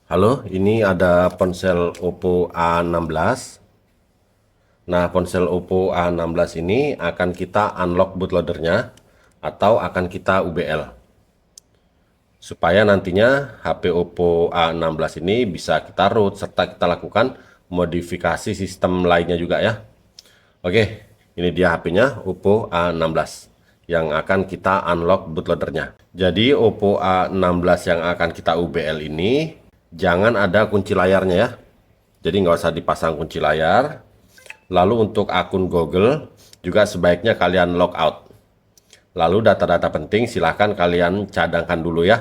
Halo, ini ada ponsel Oppo A16. Nah, ponsel Oppo A16 ini akan kita unlock bootloadernya atau akan kita UBL. Supaya nantinya HP Oppo A16 ini bisa kita root serta kita lakukan modifikasi sistem lainnya juga ya. Oke, ini dia HP-nya Oppo A16 yang akan kita unlock bootloadernya. Jadi Oppo A16 yang akan kita UBL ini jangan ada kunci layarnya ya. Jadi nggak usah dipasang kunci layar. Lalu untuk akun Google juga sebaiknya kalian logout. Lalu data-data penting silahkan kalian cadangkan dulu ya.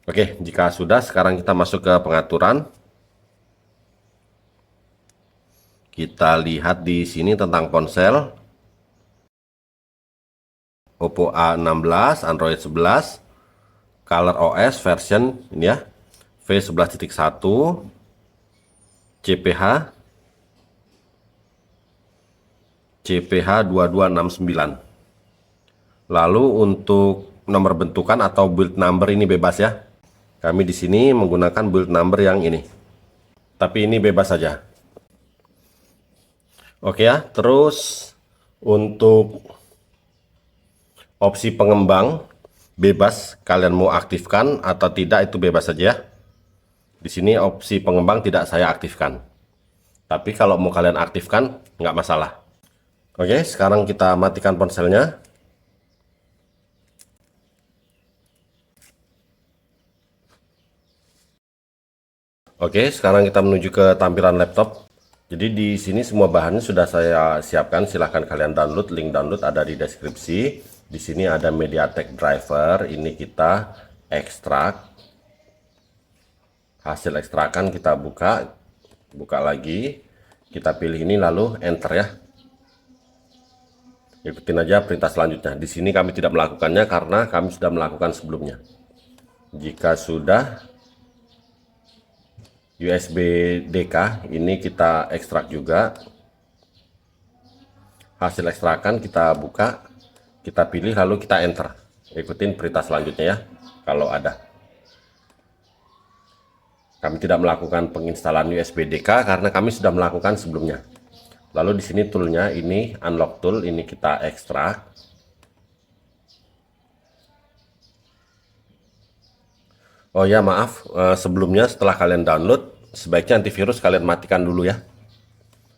Oke, jika sudah sekarang kita masuk ke pengaturan. Kita lihat di sini tentang ponsel Oppo A16 Android 11 Color OS version ini ya V11.1 CPH 2269. Lalu untuk nomor bentukan atau build number ini bebas ya. Kami di sini menggunakan build number yang ini. Tapi ini bebas saja. Oke ya, terus untuk opsi pengembang bebas, kalian mau aktifkan atau tidak itu bebas saja ya. Di sini opsi pengembang tidak saya aktifkan. Tapi kalau mau kalian aktifkan nggak masalah. Oke, sekarang kita matikan ponselnya. Oke, sekarang kita menuju ke tampilan laptop. Jadi di sini semua bahannya sudah saya siapkan. Silahkan kalian download. Link download ada di deskripsi. Di sini ada MediaTek driver. Ini kita ekstrak. Hasil ekstrakan kita buka. Buka lagi. Kita pilih ini lalu enter ya. Ikutin aja perintah selanjutnya. Di sini kami tidak melakukannya karena kami sudah melakukan sebelumnya. Jika sudah USB DK ini kita ekstrak juga. Hasil ekstrakan kita buka, kita pilih lalu kita enter. Ikutin perintah selanjutnya ya kalau ada. Kami tidak melakukan penginstalan USB DK karena kami sudah melakukan sebelumnya. Lalu di sini toolnya ini unlock tool, ini kita ekstrak. Oh ya maaf, sebelumnya setelah kalian download sebaiknya antivirus kalian matikan dulu ya.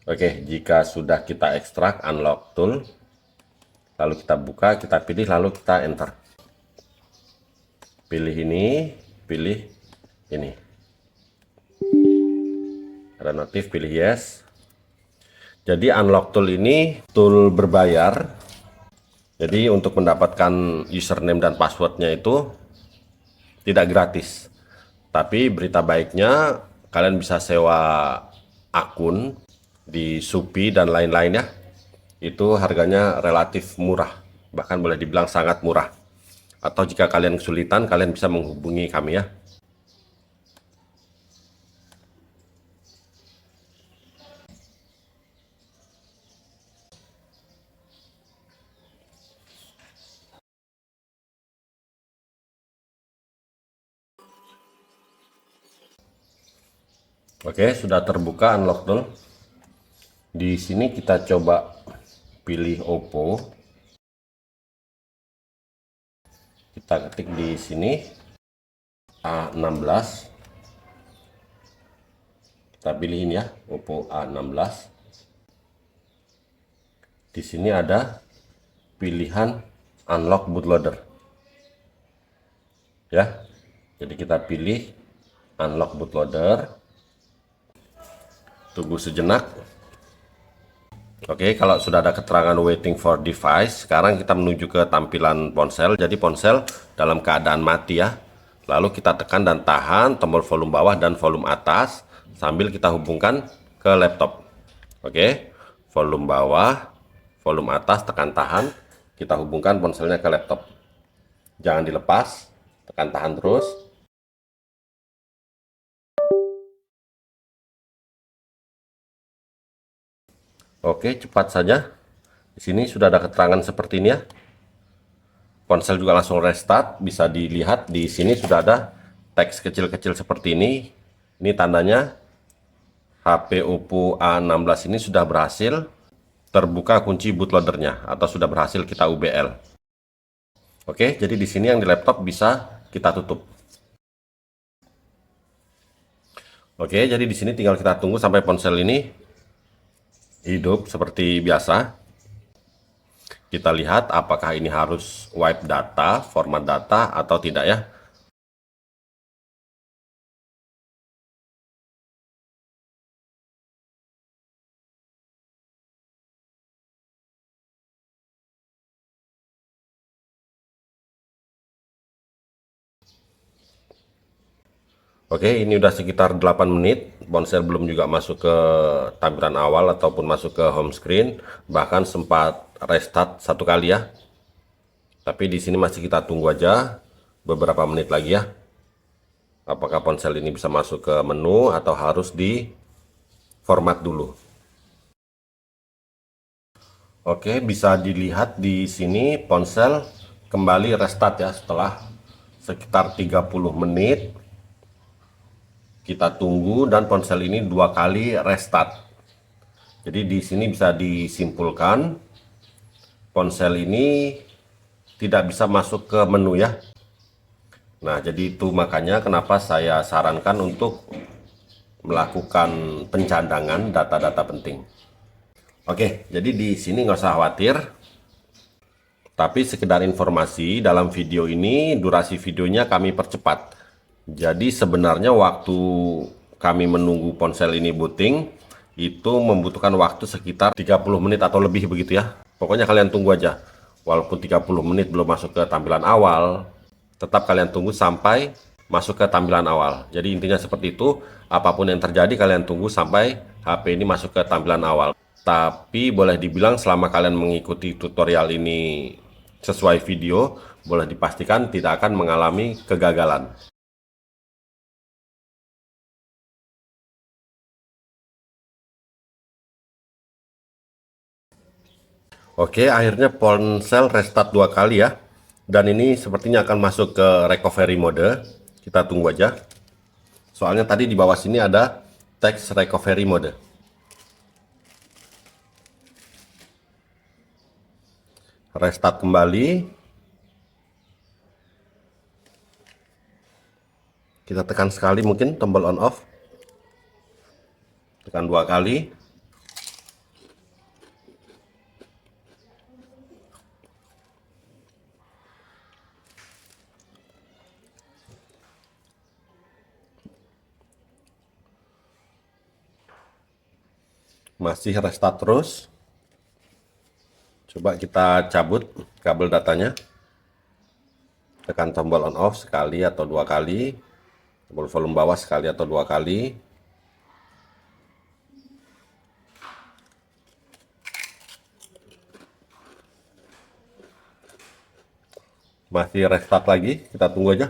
Oke, jika sudah kita ekstrak unlock tool, lalu kita buka, kita pilih lalu kita enter. Pilih ini, pilih ini. Ada notif, pilih yes. Jadi unlock tool ini tool berbayar. Jadi untuk mendapatkan username dan passwordnya itu tidak gratis. Tapi berita baiknya kalian bisa sewa akun di Shopee dan lain-lain ya. Itu harganya relatif murah. Bahkan boleh dibilang sangat murah. Atau jika kalian kesulitan kalian bisa menghubungi kami ya. Oke, sudah terbuka unlock tool. Di sini kita coba pilih Oppo. Kita ketik di sini A16. Kita pilihin ya, Oppo A16. Di sini ada pilihan unlock bootloader. Ya. Jadi kita pilih unlock bootloader. Tunggu sejenak. Oke, kalau sudah ada keterangan waiting for device, sekarang kita menuju ke tampilan ponsel. Jadi ponsel dalam keadaan mati ya. Lalu kita tekan dan tahan tombol volume bawah dan volume atas sambil kita hubungkan ke laptop. Oke, volume bawah, volume atas, tekan tahan, kita hubungkan ponselnya ke laptop. Jangan dilepas, tekan tahan terus. Oke, cepat saja. Di sini sudah ada keterangan seperti ini ya. Ponsel juga langsung restart, bisa dilihat di sini sudah ada teks kecil-kecil seperti ini tandanya HP Oppo A16 ini sudah berhasil terbuka kunci bootloadernya atau sudah berhasil kita UBL. Oke, jadi di sini yang di laptop bisa kita tutup. Oke, jadi di sini tinggal kita tunggu sampai ponsel ini hidup seperti biasa. Kita lihat apakah ini harus wipe data, format data atau tidak ya. Oke, ini udah sekitar 8 menit, ponsel belum juga masuk ke tampilan awal ataupun masuk ke home screen, bahkan sempat restart satu kali ya. Tapi di sini masih kita tunggu aja beberapa menit lagi ya. Apakah ponsel ini bisa masuk ke menu atau harus di format dulu. Oke, bisa dilihat di sini ponsel kembali restart ya setelah sekitar 30 menit. Kita tunggu dan ponsel ini 2 kali restart. Jadi di sini bisa disimpulkan ponsel ini tidak bisa masuk ke menu ya. Nah, jadi itu makanya kenapa saya sarankan untuk melakukan pencadangan data-data penting. Oke, jadi di sini nggak usah khawatir. Tapi sekedar informasi, dalam video ini durasi videonya kami percepat. Jadi sebenarnya waktu kami menunggu ponsel ini booting itu membutuhkan waktu sekitar 30 menit atau lebih begitu ya. Pokoknya kalian tunggu aja. Walaupun 30 menit belum masuk ke tampilan awal, tetap kalian tunggu sampai masuk ke tampilan awal. Jadi intinya seperti itu, apapun yang terjadi kalian tunggu sampai HP ini masuk ke tampilan awal. Tapi boleh dibilang selama kalian mengikuti tutorial ini sesuai video, boleh dipastikan tidak akan mengalami kegagalan. Oke, akhirnya ponsel restart 2 kali ya. Dan ini sepertinya akan masuk ke recovery mode. Kita tunggu aja. Soalnya tadi di bawah sini ada teks recovery mode. Restart kembali. Kita tekan sekali mungkin tombol on off. Tekan 2 kali. Masih restart terus. Coba kita cabut kabel datanya. Tekan tombol on off sekali atau 2 kali. Tombol volume bawah sekali atau 2 kali. Masih restart lagi, kita tunggu aja.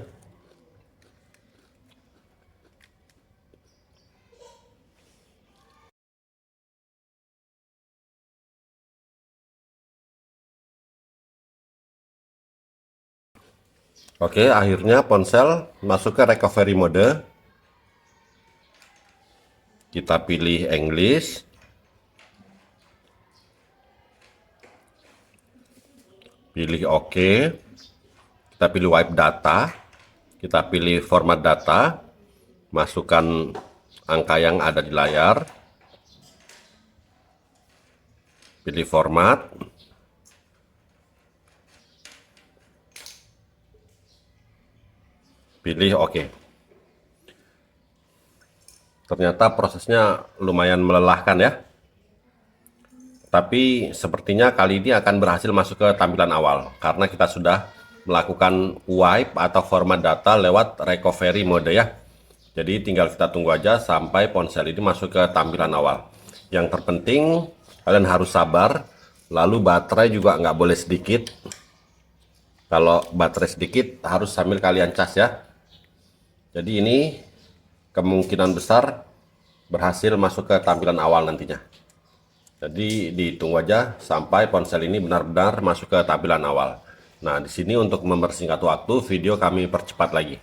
Oke, akhirnya ponsel masuk ke recovery mode. Kita pilih English. Pilih OK. Kita pilih wipe data. Kita pilih format data. Masukkan angka yang ada di layar. Pilih format. Pilih OK. Ternyata prosesnya lumayan melelahkan ya. Tapi sepertinya kali ini akan berhasil masuk ke tampilan awal. Karena kita sudah melakukan wipe atau format data lewat recovery mode ya. Jadi tinggal kita tunggu aja sampai ponsel ini masuk ke tampilan awal. Yang terpenting kalian harus sabar. Lalu baterai juga nggak boleh sedikit. Kalau baterai sedikit harus sambil kalian cas ya. Jadi ini kemungkinan besar berhasil masuk ke tampilan awal nantinya. Jadi ditunggu aja sampai ponsel ini benar-benar masuk ke tampilan awal. Nah, di sini untuk mempersingkat waktu, video kami percepat lagi.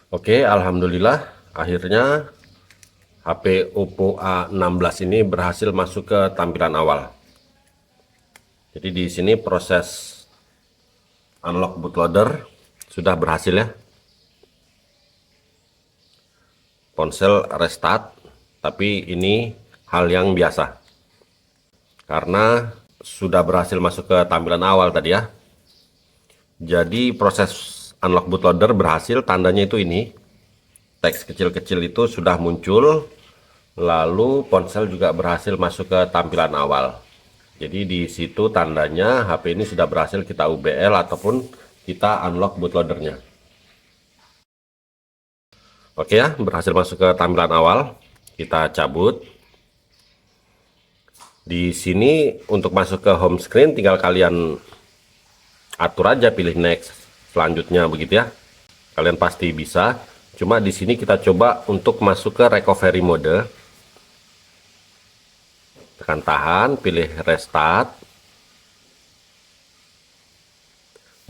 Oke, alhamdulillah akhirnya HP Oppo A16 ini berhasil masuk ke tampilan awal. Jadi di sini proses unlock bootloader sudah berhasil ya. Ponsel restart, tapi ini hal yang biasa karena sudah berhasil masuk ke tampilan awal tadi ya. Jadi proses unlock bootloader berhasil, tandanya itu ini. Teks kecil-kecil itu sudah muncul, lalu ponsel juga berhasil masuk ke tampilan awal. Jadi di situ tandanya HP ini sudah berhasil kita UBL ataupun kita unlock bootloadernya. Oke ya, berhasil masuk ke tampilan awal. Kita cabut. Di sini untuk masuk ke home screen tinggal kalian atur aja, pilih next, selanjutnya begitu ya. Kalian pasti bisa. Cuma di sini kita coba untuk masuk ke recovery mode. Tekan tahan, pilih restart.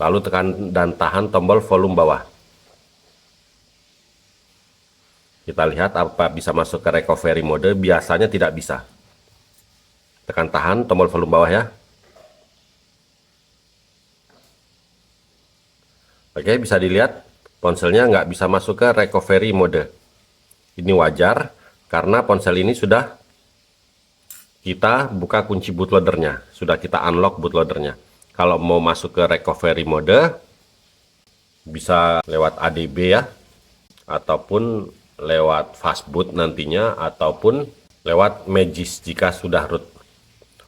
Lalu tekan dan tahan tombol volume bawah. Kita lihat apa bisa masuk ke recovery mode, biasanya tidak bisa. Tekan tahan tombol volume bawah ya. Oke, bisa dilihat ponselnya nggak bisa masuk ke recovery mode. Ini wajar karena ponsel ini sudah kita buka kunci bootloadernya, sudah kita unlock bootloadernya. Kalau mau masuk ke recovery mode bisa lewat ADB ya, ataupun lewat fastboot nantinya, ataupun lewat Magis jika sudah root.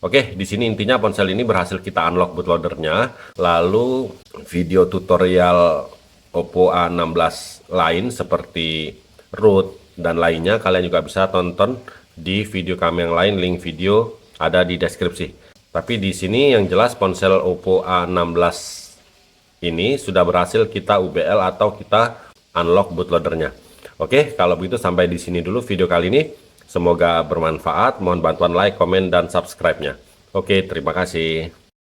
Oke, di sini intinya ponsel ini berhasil kita unlock bootloadernya. Lalu video tutorial Oppo A16 lain seperti root dan lainnya kalian juga bisa tonton di video kami yang lain, link video ada di deskripsi. Tapi di sini yang jelas ponsel Oppo A16 ini sudah berhasil kita UBL atau kita unlock bootloadernya. Oke, kalau begitu sampai di sini dulu video kali ini. Semoga bermanfaat. Mohon bantuan like, komen, dan subscribe-nya. Oke, terima kasih.